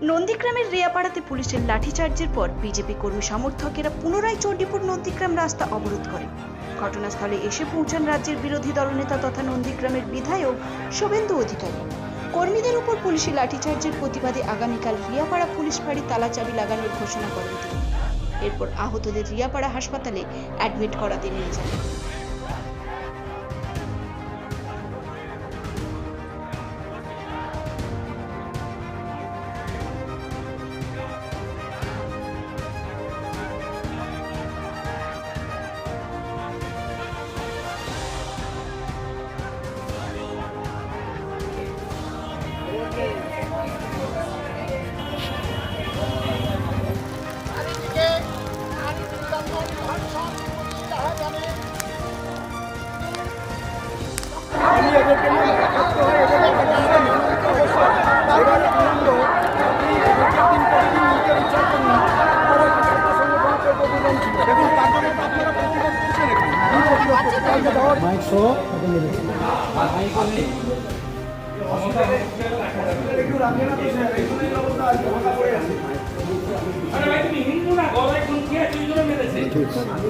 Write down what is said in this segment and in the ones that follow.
নন্দীগ্রামের রিয়াপাড়াতে পুলিশের লাঠিচার্জের পর বিজেপি কর্মী সমর্থকেরা পুনরায় চণ্ডীপুর নন্দীগ্রাম রাস্তা অবরোধ করে। ঘটনাস্থলে এসে পৌঁছান রাজ্যের বিরোধী দলনেতা তথা নন্দীগ্রামের বিধায়ক শুভেন্দু অধিকারী। কর্মীদের উপর পুলিশি লাঠিচার্জের প্রতিবাদে আগামীকাল রিয়াপাড়া পুলিশ ফাঁড়ি তালাচাবি লাগানোর ঘোষণা করেন তিনি। এরপর আহতদের রিয়াপাড়া হাসপাতালে অ্যাডমিট করাতে নিয়ে যান।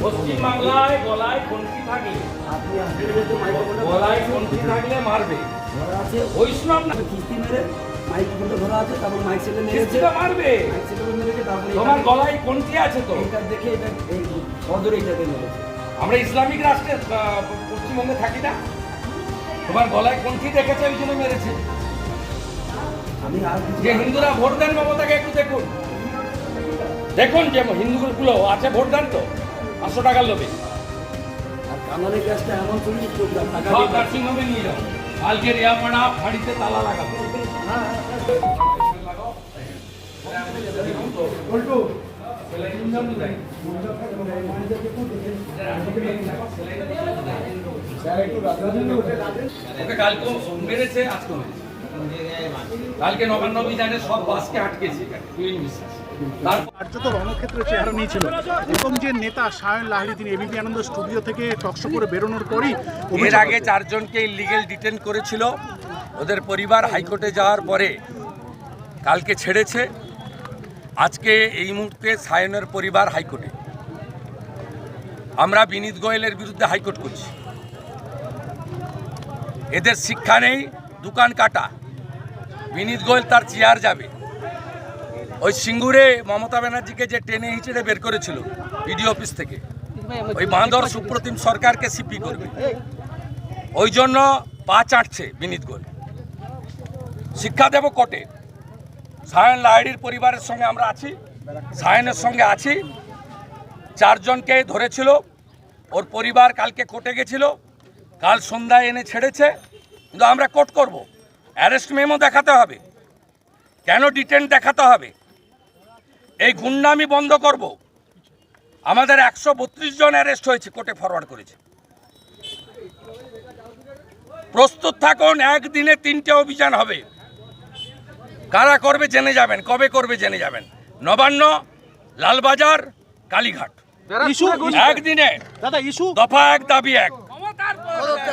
পশ্চিমবাংলায় গলায় কণ্ঠি থাকলে গলায় কণ্ঠি থাকলে মারবে। বৈষ্ণব না কিস্তি মেরে মাইক কিন্তু ধরা আছে, তারপর মাইক সেলে কিস্তি তো মারবে। তারপরে তোমার গলায় কণ্ঠি আছে তো, এটা দেখে এটা এই সদরে এটাকে মেরেছে। আমরা ইসলামিক রাষ্ট্রে পশ্চিমবঙ্গে থাকি না, তোমার গলায় কণ্ঠি দেখেছে ওই জন্য মেরেছে। আমি আর যে হিন্দুরা ভোট দেন মমতাকে একটু দেখুন, দেখুন যে হিন্দুগুলো আছে ভোট দেন তো 500 টাকার লোভে। আর কানালের গ্যাসটা এমন চুরি টাকা সব নার্সিংহোমে নিয়ে যাও, কালকে রিয়াপাড়া ফাঁড়িতে তালা লাগাবো। কালকে মেরেছে, আজকে মেরেছে। কালকে নবান্ন অভিযানে সব বাসকে আটকেছে কার্যত রণক্ষেত্রে চেহারা নিয়েছিল এবং যে নেতা সায়ন লাহিড়ী তিনি এবিপি আনন্দ স্টুডিও থেকে টকশো করে বেরোনোর পরই এর আগে 4 জনকে ইলিগেল ডিটেন করেছিল। ওদের পরিবার হাইকোর্টে যাওয়ার পরে কালকে ছেড়েছে। আজকে এই মুহূর্তে সায়নের পরিবার হাইকোর্টে। আমরা বিনীত গোয়েলের বিরুদ্ধে হাইকোর্ট করছি। এদের শিক্ষা নেই, দোকান কাটা। বিনীত গোয়েল তার চেয়ার যাবে। ওই সিঙ্গুরে মমতা ব্যানার্জিকে যে টেনে হিঁচড়ে বের করেছিল বিডিও অফিস থেকে, ওই বাঁদর সুপ্রতিম সরকারকে সিপি করবে, ওই জন্য পা চাটছে বিনীত গোয়েল। শিক্ষা দেব কোর্টে। সায়ন লাহিড়ীর পরিবারের সঙ্গে আমরা আছি, সায়নের সঙ্গে আছি। 4 জনকে ধরেছিল, ওর পরিবার কালকে কোর্টে গেছিল, কাল সন্ধ্যায় এনে ছেড়েছে। কিন্তু আমরা কোর্ট করব, অ্যারেস্ট মেমো দেখাতে হবে, কেন ডিটেন দেখাতে হবে, এই গুন্ডামি বন্ধ করব। আমাদের 132 জন অ্যারেস্ট হয়েছে, কোর্টে ফরওয়ার্ড করেছে। প্রস্তুত থাকুন, একদিনে 3টে অভিযান হবে। কারা করবে জেনে যাবেন, কবে করবে জেনে যাবেন। নবান্ন, লালবাজার, কালীঘাট, একদিনে। দফা 1 দাবি 1,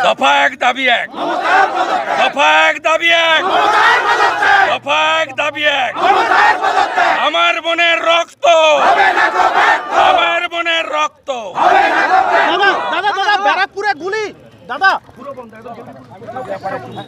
দফা 1 দাবি 1, দফা 1 দাবি 1, দফা 1 দাবি 1। আমার বোনের রক্ত, আমার বোনের রক্ত। দাদা ব্যারাকপুরে গুলি দাদা।